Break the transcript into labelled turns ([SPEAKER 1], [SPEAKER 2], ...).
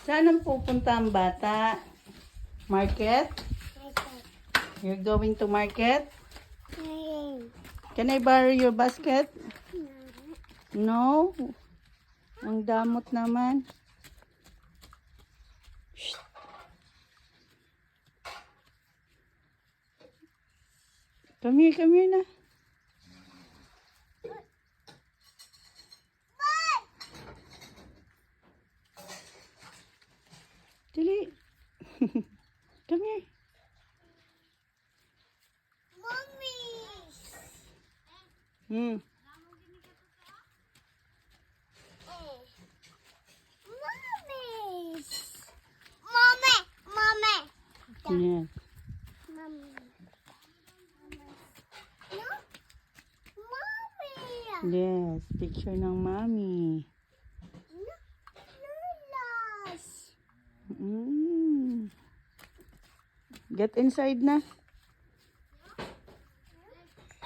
[SPEAKER 1] Saan ang pupunta ang bata? Market? You're going to market? Can I borrow your basket? No? Ang damot naman. Shh. Come here na. Dali. Come here.
[SPEAKER 2] Mommy.
[SPEAKER 1] Hmm. Yeah. Yes, picture ng mommy. Get inside na.